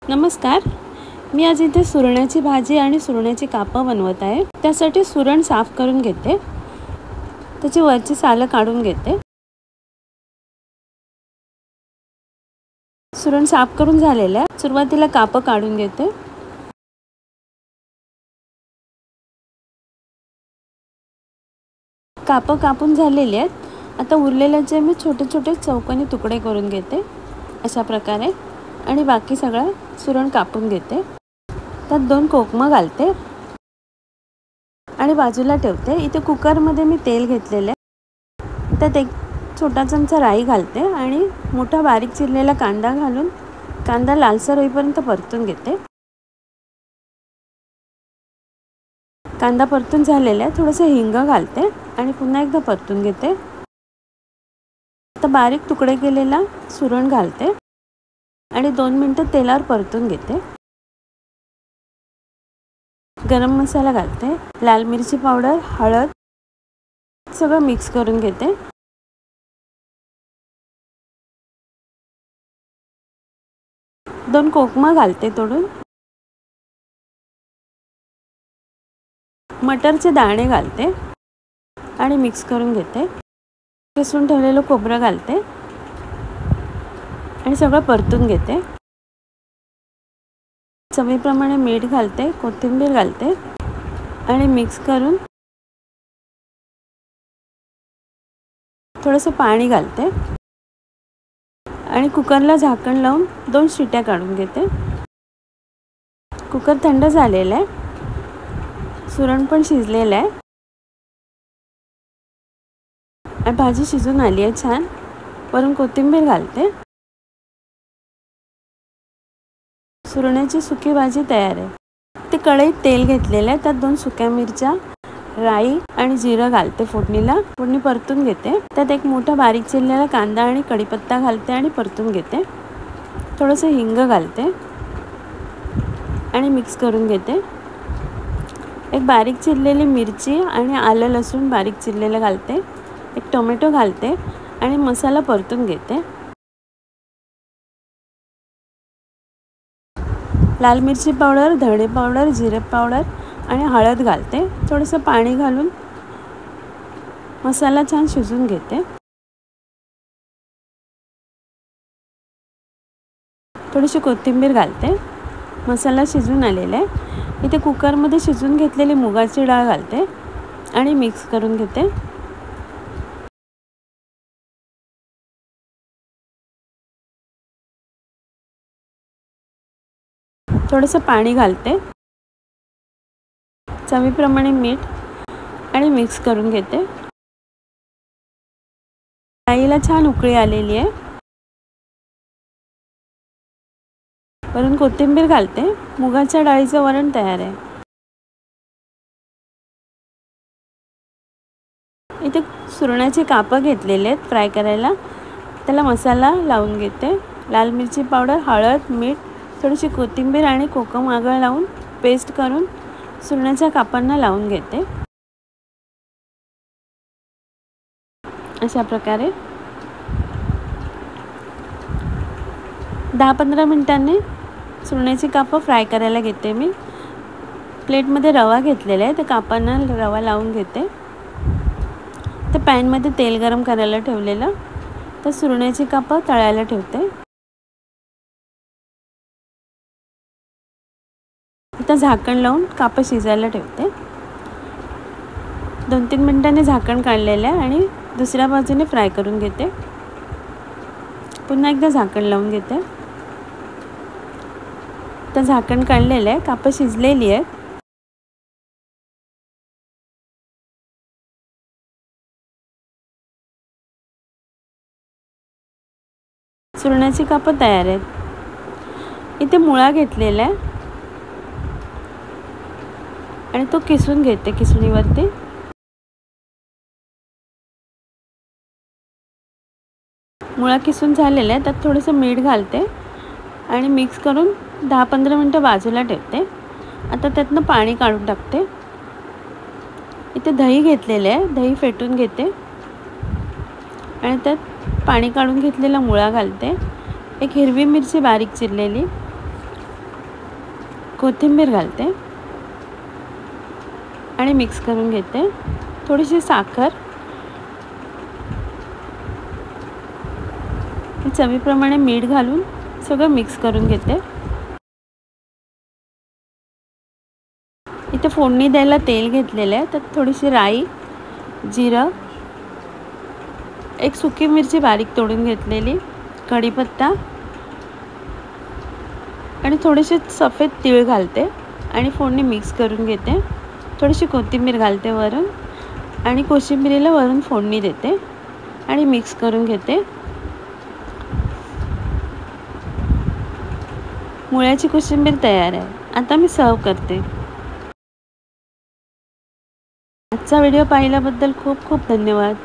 नमस्कार. मी आज इथे सुरणाची भाजी आणि सुरणाची कापं बनवत आहे. त्यासाठी सुरण साफ करून घेते. त्याची वरची सालं काढून घेते. सुरण साफ करून झालेलं आहे. सुरुवातीला कापं काढून घेते. कापं कापून झालेली आहेत. आता उरलेल्याचे मी छोटे छोटे चौकोनी तुकडे करून घेते अशा प्रकारे आणि बाकी सगळं सुरण कापून घेते. त्यात 2 कोकमं घालते आणि बाजूला ठेवते. इथे कुकरमध्ये मी तेल घेतलेले आहे. त्यात 1 छोटा चमचा राई घालते आणि मोठा बारीक चिरलेला कांदा घालून कांदा लालसर होईपर्यंत परतून घेते. कांदा परतून झालेला आहे. थोडंसं हिंग घालते आणि पुन्हा एकदा परतून घेते. आता बारीक तुकडे केलेला सुरण घालते आणि 2 मिनिटं तेलावर परतून घेते. गरम मसाला घालते, लाल मिरची पावडर, हळद सगळं मिक्स करून घेते. दोन कोकमं घालते तोडून. मटरचे दाणे घालते आणि मिक्स करून घेते. किसून ठेवलेलं खोबरं घालते आणि सगळं परतून घेते. चवीप्रमाणे मीठ घालते, कोथिंबीर घालते आणि मिक्स करून थोडंसं पाणी घालते आणि कुकरला झाकण लावून 2 शिट्या काढून घेते. कुकर थंड झालेला आहे. सुरण पण शिजलेलं आहे आणि भाजी शिजून आली आहे छान. वरून कोथिंबीर घालते. सुरणाची सुकी भाजी तयार आहे. ते कढईत तेल घेतलेलं आहे. त्यात 2 सुक्या मिरच्या, राई आणि जिरं घालते फोडणीला. फोडणी परतून घेते. त्यात 1 मोठा बारीक चिरलेला कांदा आणि कढीपत्ता घालते आणि परतून घेते. थोडंसं हिंग घालते आणि मिक्स करून घेते. 1 बारीक चिरलेली मिरची आणि आलं लसूण बारीक चिरलेलं घालते. 1 टोमॅटो घालते आणि मसाला परतून घेते. लाल मिरची पावडर, धणे पावडर, जिरे पावडर आणि हळद घालते. थोडंसं पाणी घालून मसाला छान शिजून घेते. थोडीशी कोथिंबीर घालते. मसाला शिजून आलेला आहे. इथे कुकरमध्ये शिजून घेतलेली मुगाची डाळ घालते आणि मिक्स करून घेते. थोडंसं पाणी घालते. चवीप्रमाणे मीठ आणि मिक्स करून घेते. डाळीला छान उकळी आलेली आहे. वरून कोथिंबीर घालते. मुगाच्या डाळीचं वरण तयार आहे. इथे सुरणाचे कापं घेतलेले आहेत फ्राय करायला. त्याला मसाला लावून घेते. लाल मिरची पावडर, हळद, मीठ, थोडीशी कोथिंबीर आणि कोकम आगळ लावून पेस्ट करून सुरणाच्या कापांना लावून घेते. अशा प्रकारे 10-15 मिनिटांनी सुरणाची कापं फ्राय करायला घेते मी. प्लेटमध्ये रवा घेतलेला आहे. त्या कापांना रवा लावून घेते. त्या पॅनमध्ये तेल गरम करायला ठेवलेलं. तर सुरणाची कापं तळायला ठेवते. आता झाकण लावून कापं शिजायला ठेवते. 2-3 मिनिटांनी झाकण काढलेलं आहे आणि दुसऱ्या बाजूने फ्राय करून घेते. पुन्हा एकदा झाकण लावून घेते. तर झाकण काढलेलं आहे. कापं शिजलेली आहेत. सुरणाची कापं तयार आहेत. इथे मुळा घेतलेला आहे आणि तो किसून घेते किसणीवरती. मुळा किसून झालेला आहे. त्यात थोडंसं मीठ घालते आणि मिक्स करून 10-15 मिनिटं बाजूला ठेवते. आता त्यातनं पाणी काढून टाकते. इथे दही घेतलेलं आहे. दही फेटून घेते आणि त्यात पाणी काढून घेतलेला मुळा घालते. 1 हिरवी मिरची बारीक चिरलेली, कोथिंबीर घालते आणि मिक्स करून घेते. थोडीशी साखर, चवीप्रमाणे मीठ घालून सगळं मिक्स करून घेते. इथे फोडणी द्यायला तेल घेतलेलं आहे. त्यात थोडीशी राई, जिरं, एक सुकी मिरची बारीक तोडून घेतलेली, कढीपत्ता आणि थोडेसे सफेद तीळ घालते आणि फोडणी मिक्स करून घेते. थोडीशी कोथिंबीर घालते वरून आणि कोशिंबिरीला वरून फोडणी देते आणि मिक्स करून घेते. मुळ्याची कोशिंबीर तयार आहे. आता मी सर्व करते. आजचा व्हिडिओ पाहिल्याबद्दल खूप खूप धन्यवाद.